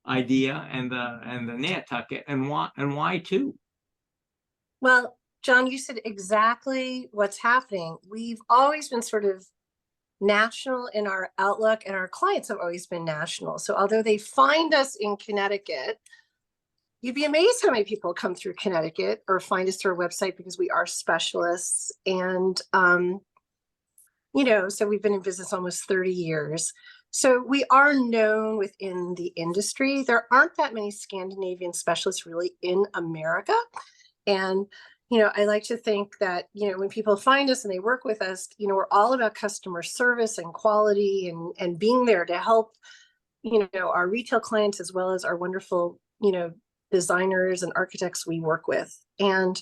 idea and the Nantucket, and why two. Well, John, you said exactly what's happening. We've always been sort of national in our outlook, and our clients have always been national. So although they find us in Connecticut, you'd be amazed how many people come through Connecticut or find us through our website, because we are specialists. And, so we've been in business almost 30 years. So we are known within the industry. There aren't that many Scandinavian specialists really in America. And I like to think that, when people find us and they work with us, we're all about customer service and quality and being there to help, our retail clients as well as our wonderful, designers and architects we work with. And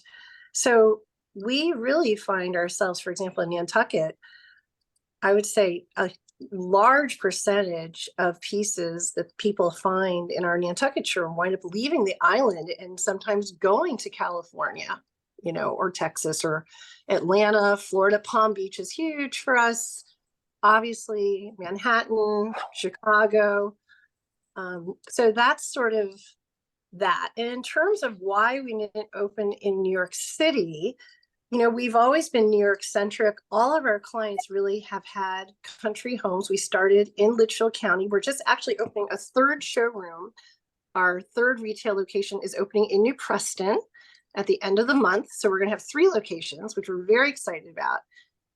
so we really find ourselves, for example, in Nantucket, I would say a large percentage of pieces that people find in our Nantucket showroom wind up leaving the island and sometimes going to California, or Texas or Atlanta. Florida, Palm Beach is huge for us. Obviously, Manhattan, Chicago. So that's sort of that. And in terms of why we didn't open in New York City, we've always been New York centric. All of our clients really have had country homes. We started in Litchfield County. We're just actually opening a third showroom. Our third retail location is opening in New Preston at the end of the month. So we're going to have 3 locations, which we're very excited about.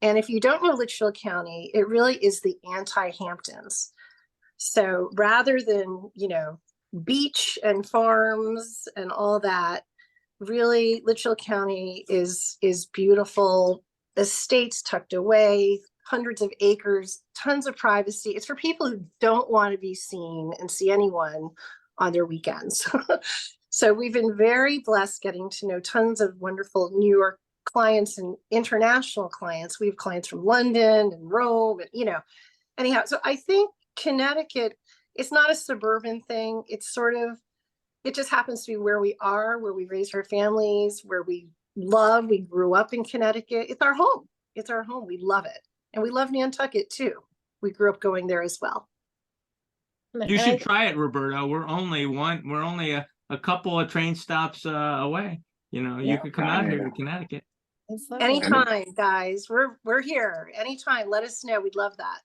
And if you don't know Litchfield County, it really is the anti-Hamptons. So rather than, beach and farms and all that, really Litchfield County is beautiful, estates tucked away, hundreds of acres, tons of privacy. It's for people who don't want to be seen and see anyone on their weekends. So we've been very blessed getting to know tons of wonderful New York clients and international clients. We have clients from London and Rome, and, anyhow. So I think Connecticut, it's not a suburban thing. It's sort of, it just happens to be where we are, where we raised our families, where we grew up in Connecticut. It's our home. It's our home. We love it. And we love Nantucket too. We grew up going there as well. You should try it, Roberto. We're only a couple of train stops away. You could come out here to Connecticut. Anytime, guys. We're here. Anytime. Let us know. We'd love that.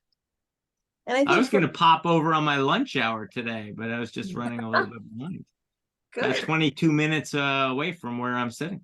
And I was going to pop over on my lunch hour today, but I was just running a little bit behind. That's 22 minutes away from where I'm sitting.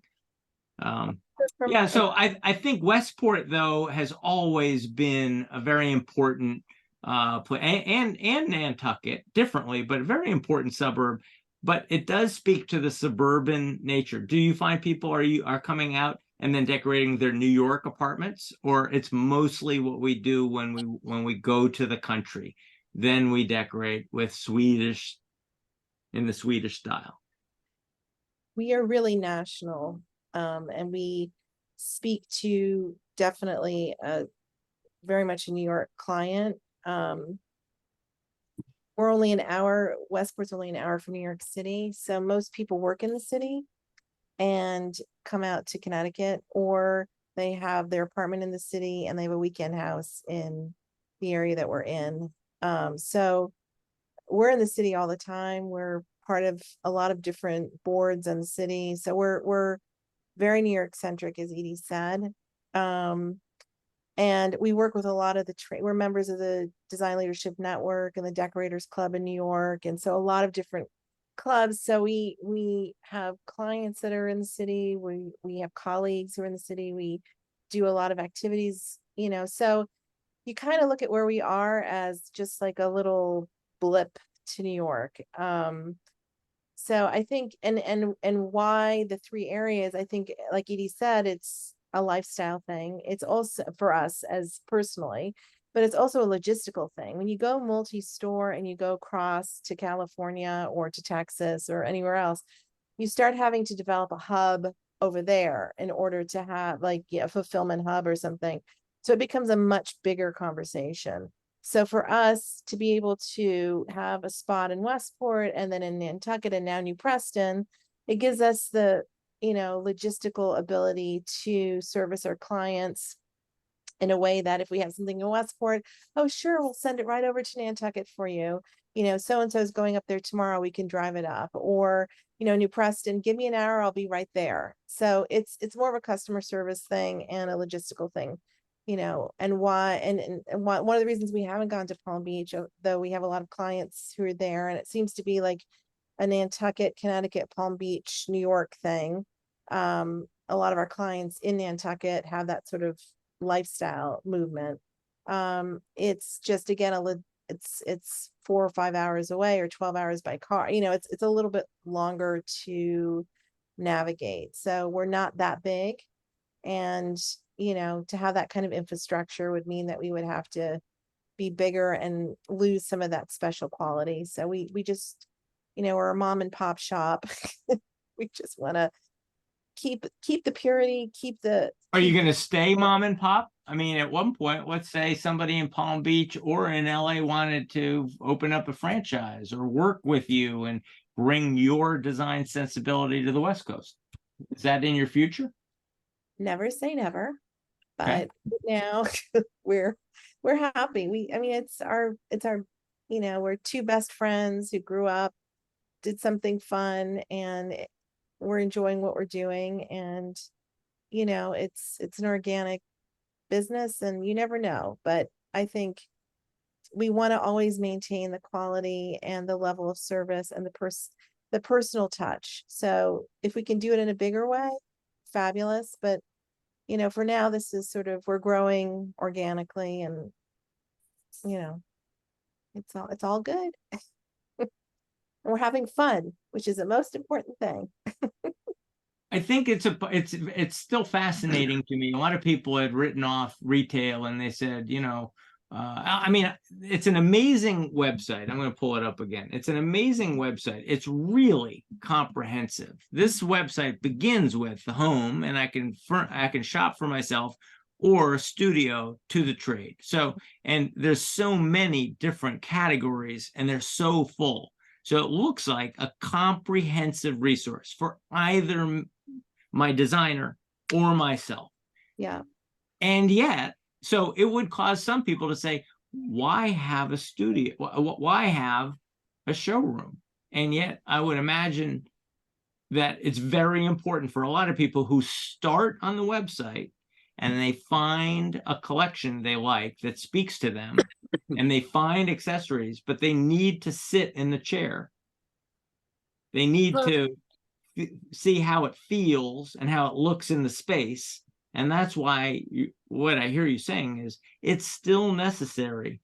Yeah, so I think Westport, though, has always been a very important and Nantucket differently, but a very important suburb. But it does speak to the suburban nature. Do you find people are coming out and then decorating their New York apartments, or it's mostly what we do when we go to the country? Then we decorate with Swedish, in the Swedish style. We are really national, and we speak to definitely very much a New York client. We're only an hour, Westport's only an hour from New York City. So most people work in the city. and come out to Connecticut, or they have their apartment in the city and they have a weekend house in the area that we're in. So we're in the city all the time. We're part of a lot of different boards in the city. So we're very New York centric, as Edie said. And we work with a lot of we're members of the Design Leadership Network and the Decorators Club in New York. And so a lot of different clubs. So we have clients that are in the city. We have colleagues who are in the city. We do a lot of activities, you know, so you kind of look at where we are as just like a little blip to New York. So I think, and why the 3 areas, I think, like Edie said, it's a lifestyle thing. It's also for us as personally, but it's also a logistical thing. When you go multi-store and you go across to California or to Texas or anywhere else, you start having to develop a hub over there in order to have like a fulfillment hub or something. So it becomes a much bigger conversation. So for us to be able to have a spot in Westport and then in Nantucket and now New Preston, it gives us the, you know, logistical ability to service our clients in a way that if we have something in Westport, oh, sure, we'll send it right over to Nantucket for you. You know, so-and-so is going up there tomorrow, we can drive it up. Or, you know, New Preston, give me an hour, I'll be right there. So it's more of a customer service thing and a logistical thing, you know, and why, and one of the reasons we haven't gone to Palm Beach, though we have a lot of clients who are there, and it seems to be like a Nantucket, Connecticut, Palm Beach, New York thing. A lot of our clients in Nantucket have that sort of lifestyle movement. It's just, again, it's 4 or 5 hours away or 12 hours by car. You know, it's a little bit longer to navigate. So we're not that big. And, you know, to have that kind of infrastructure would mean that we would have to be bigger and lose some of that special quality. So we just, you know, we're a mom and pop shop. We just want to keep the purity, Are you going to stay mom and pop? I mean, at one point, let's say somebody in Palm Beach or in LA wanted to open up a franchise or work with you and bring your design sensibility to the West Coast. Is that in your future? Never say never, but Okay. now we're happy. I mean, it's our, you know, we're 2 best friends who grew up, did something fun, and we're enjoying what we're doing. And, you know, it's an organic business, and you never know, but I think we want to always maintain the quality and the level of service and the personal touch. So if we can do it in a bigger way, fabulous. But, you know, for now, this is sort of, we're growing organically, and, you know, it's all good. We're having fun, which is the most important thing. I think it's still fascinating to me. A lot of people had written off retail, and they said, you know, I mean, it's an amazing website. I'm going to pull it up again. It's an amazing website. It's really comprehensive. This website begins with the home, and I can shop for myself, or studio to the trade. So, and there's so many different categories, and they're so full. So it looks like a comprehensive resource for either my designer or myself. Yeah. And yet, so it would cause some people to say, why have a studio? Why have a showroom? And yet I would imagine that it's very important for a lot of people who start on the website and they find a collection they like that speaks to them, and they find accessories, but they need to sit in the chair. They need to see how it feels and how it looks in the space. And that's why what I hear you saying is it's still necessary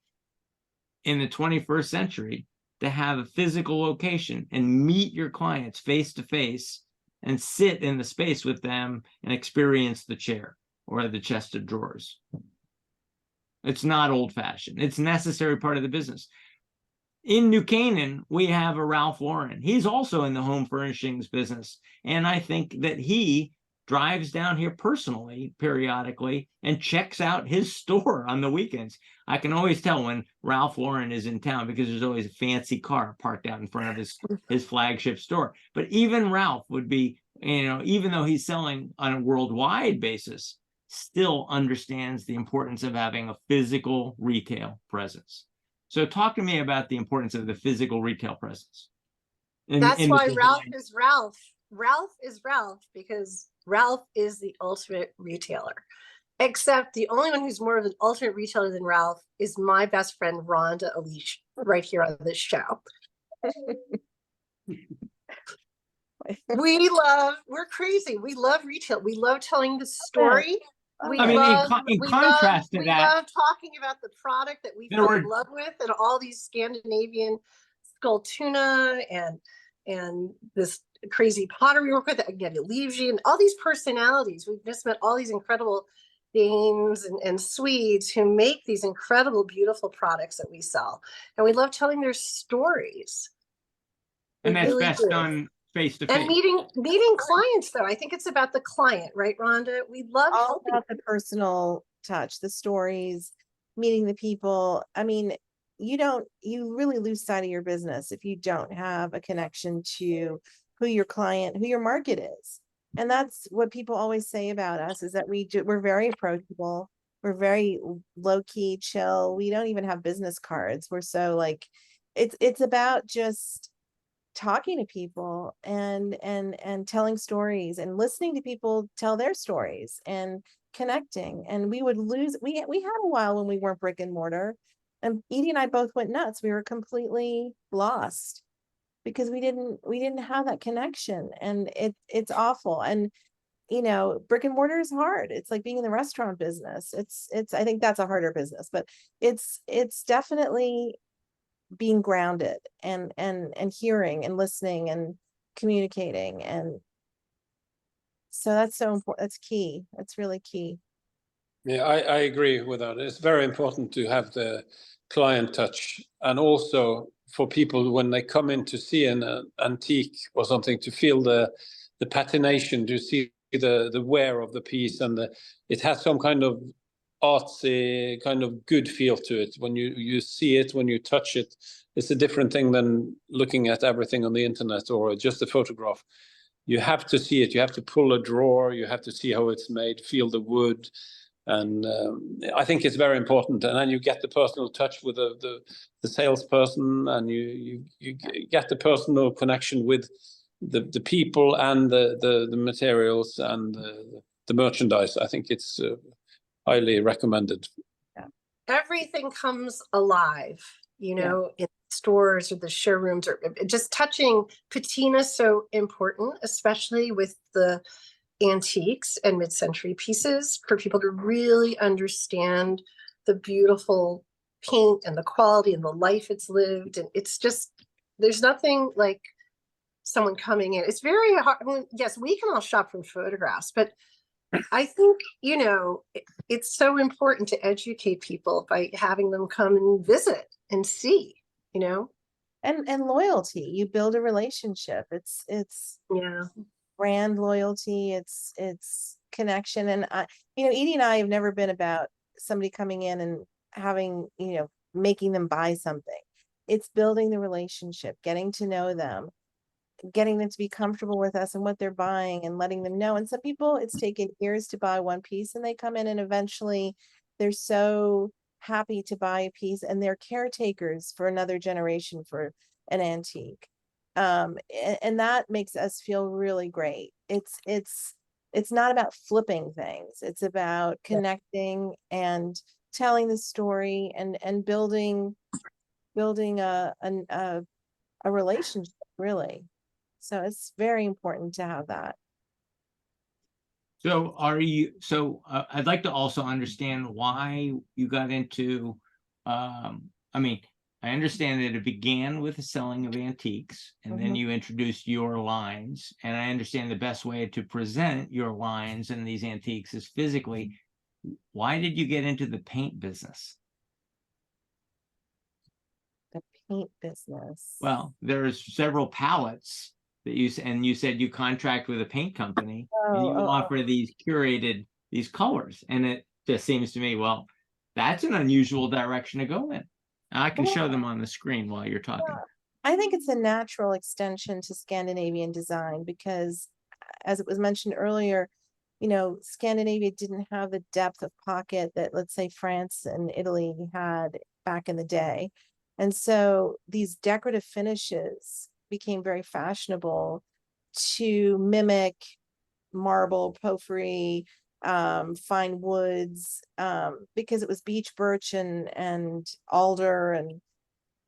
in the 21st century to have a physical location and meet your clients face to face and sit in the space with them and experience the chair or the chest of drawers. It's not old-fashioned. It's a necessary part of the business. In New Canaan, we have a Ralph Lauren. He's also in the home furnishings business. And I think that he drives down here personally, periodically, and checks out his store on the weekends. I can always tell when Ralph Lauren is in town because there's always a fancy car parked out in front of his flagship store. But even Ralph would be even though he's selling on a worldwide basis, still understands the importance of having a physical retail presence. So talk to me about the importance of the physical retail presence. That's why Ralph is Ralph. Ralph is Ralph because Ralph is the ultimate retailer. Except the only one who's more of an ultimate retailer than Ralph is my best friend, Rhonda Eleish, right here on this show. We're crazy. We love retail. We love telling the story. We love talking about the product that we fell in love with, and all these Scandinavian skull tuna and this crazy pottery we work with, again, Eleish, and all these personalities. We've just met all these incredible Danes and Swedes who make these incredible, beautiful products that we sell. And we love telling their stories. And that's best done face to face. And meeting clients, though. I think it's about the client, right, Rhonda? We love all about the personal touch, the stories, meeting the people. I mean, you really lose sight of your business if you don't have a connection to who your market is. And that's what people always say about us, is that we're very approachable. We're very low key, chill. We don't even have business cards. We're so like, it's about just talking to people and telling stories and listening to people tell their stories and connecting. And we had a while when we weren't brick and mortar, and Edie and I both went nuts. We were completely lost because we didn't have that connection, and it's awful. And brick and mortar is hard. It's like being in the restaurant business. It's I think that's a harder business, but it's definitely being grounded and hearing and listening and communicating. And so that's so important. That's key. That's really key. Yeah, I agree with that. It's very important to have the client touch, and also for people when they come in to see an antique or something, to feel the patination, to see the wear of the piece, and it has some kind of artsy, kind of good feel to it. When you see it, when you touch it, it's a different thing than looking at everything on the internet or just a photograph. You have to see it. You have to pull a drawer. You have to see how it's made, feel the wood. And I think it's very important. And then you get the personal touch with the salesperson, and you get the personal connection with the people and the materials and the merchandise. I think it's highly recommended. Yeah. Everything comes alive, in stores or the showrooms, or just touching. Patina is so important, especially with the antiques and mid-century pieces, for people to really understand the beautiful paint and the quality and the life it's lived. And it's just, there's nothing like someone coming in. It's very hard. I mean, yes, we can all shop from photographs, but I think, it's so important to educate people by having them come and visit and see, and loyalty. You build a relationship. It's brand loyalty. It's connection. And Edie and I have never been about somebody coming in and having, making them buy something. It's building the relationship, getting to know them, getting them to be comfortable with us and what they're buying, and letting them know. And some people, it's taken years to buy one piece, and they come in and eventually they're so happy to buy a piece, and they're caretakers for another generation for an antique. And that makes us feel really great. It's not about flipping things. It's about connecting and telling the story and building a relationship, really. So it's very important to have that. So I'd like to also understand why you got into, I understand that it began with the selling of antiques, and then you introduced your lines. And I understand the best way to present your lines and these antiques is physically. Why did you get into the paint business? The paint business. Well, there's several palettes that you said you contract with a paint company, and you offer these curated, these colors. And it just seems to me, well, that's an unusual direction to go in. I can show them on the screen while you're talking. I think it's a natural extension to Scandinavian design, because as it was mentioned earlier, Scandinavia didn't have the depth of pocket that, let's say, France and Italy had back in the day. And so these decorative finishes became very fashionable to mimic marble, porphyry, fine woods, because it was beech, birch, and alder and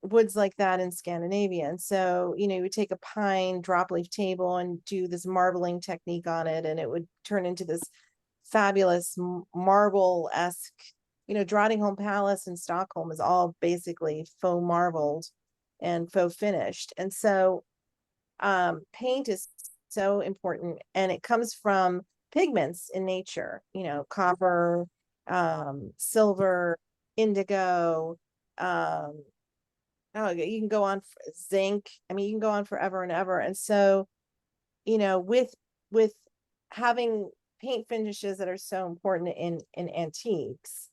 woods like that in Scandinavia. And so, you would take a pine drop leaf table and do this marbling technique on it, and it would turn into this fabulous marble-esque, Drottningholm Palace in Stockholm is all basically faux marbled and faux finished. And so paint is so important, and it comes from pigments in nature, copper, silver, indigo, you can go on zinc. I mean, you can go on forever and ever. And so, with having paint finishes that are so important in antiques,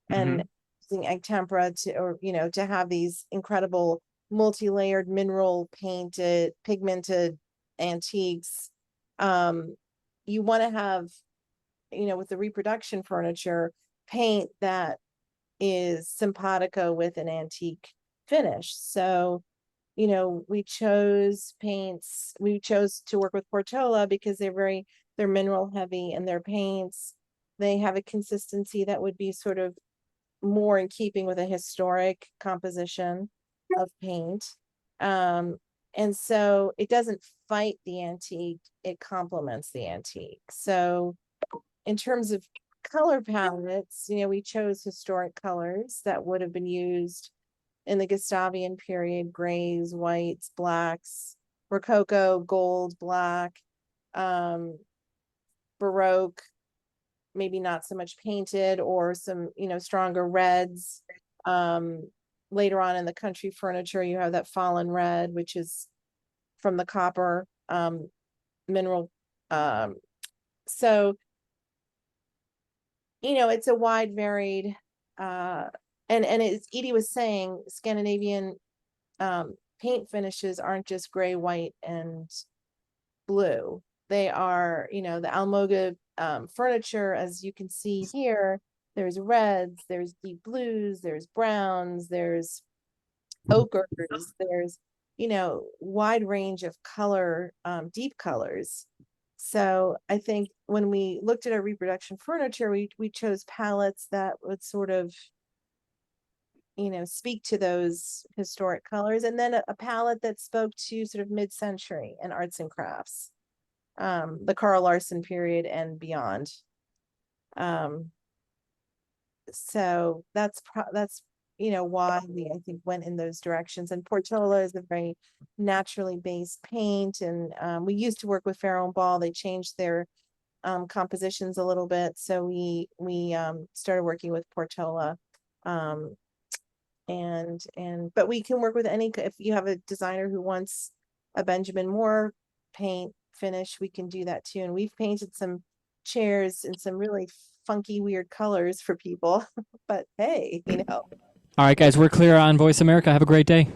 and using egg tempera to have these incredible multi-layered mineral painted pigmented antiques, you want to have, with the reproduction furniture, paint that is simpatico with an antique finish. So, we chose to work with Portola because they're mineral heavy, and their paints, they have a consistency that would be sort of more in keeping with a historic composition of paint. And so it doesn't fight the antique, it complements the antique. So in terms of color palettes, we chose historic colors that would have been used in the Gustavian period: grays, whites, blacks, rococo, gold, black, Baroque, maybe not so much painted, or some, stronger reds. Later on in the country furniture, you have that fallen red, which is from the copper mineral. So, it's a wide, varied, and as Edie was saying, Scandinavian paint finishes aren't just gray, white, and blue. They are, the Almoga furniture, as you can see here, there's reds, there's deep blues, there's browns, there's ochres, there's, wide range of color, deep colors. So I think when we looked at our reproduction furniture, we chose palettes that would sort of, speak to those historic colors, and then a palette that spoke to sort of mid-century and arts and crafts, the Carl Larsson period and beyond. So that's why we, I think, went in those directions. And Portola is a very naturally based paint, and we used to work with Farrow and Ball. They changed their compositions a little bit, so we started working with Portola. But we can work with any, if you have a designer who wants a Benjamin Moore paint finish, we can do that too. And we've painted some chairs in some really funky, weird colors for people. But hey, All right, guys, we're clear on Voice America. Have a great day.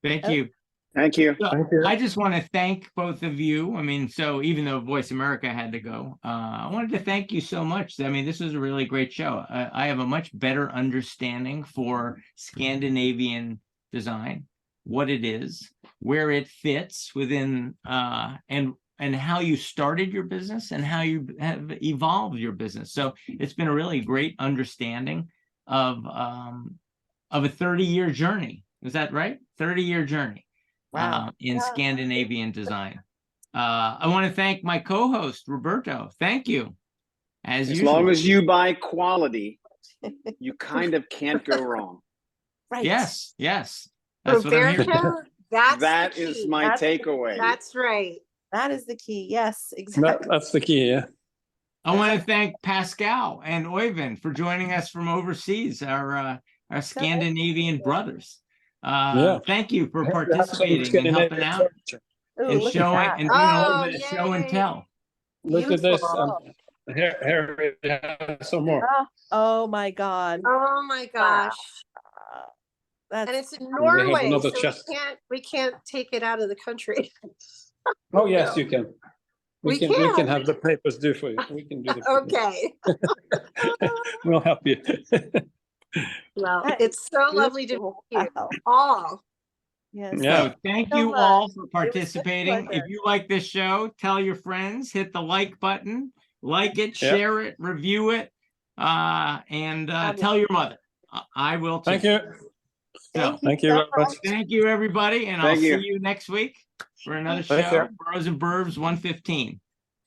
Thank you. Thank you. So, I just want to thank both of you. I mean, so even though Voice America had to go, I wanted to thank you so much. I mean, this was a really great show. I have a much better understanding for Scandinavian design, what it is, where it fits within, and how you started your business and how you have evolved your business. So it's been a really great understanding of a 30-year journey. Is that right? 30-year journey. Wow. In Scandinavian design. I want to thank my co-host, Roberto. Thank you. As usual. Long as you buy quality, you kind of can't go wrong. Right. Yes. That's what I'm here for. Roberto, That is my takeaway. That's right. That is the key. Yes, exactly. That's the key, yeah. I want to thank Pascal and Oyvind for joining us from overseas, our Scandinavian brothers. Thank you for participating and helping out and showing and doing a little bit of show and tell. Look at this. Here we have some more. Oh my God. Oh my gosh. That's, and it's in Norway, so chest. we can't take it out of the country. Oh yes, you can. We can have the papers do for you. We can do the Okay. We'll help you. Well, it's so lovely to meet you Wow. all. Yes. Yeah. So thank so you much. all for It was such a participating. If pleasure. you like this show, tell your friends, hit the like button, like it, Yeah. share it, review it, and tell your mother. I will too. Thank you. So, Thank you very much. thank you, everybody, and I'll Thank you. see you next week for another Thank show, you. Boroughs and Burbs 115.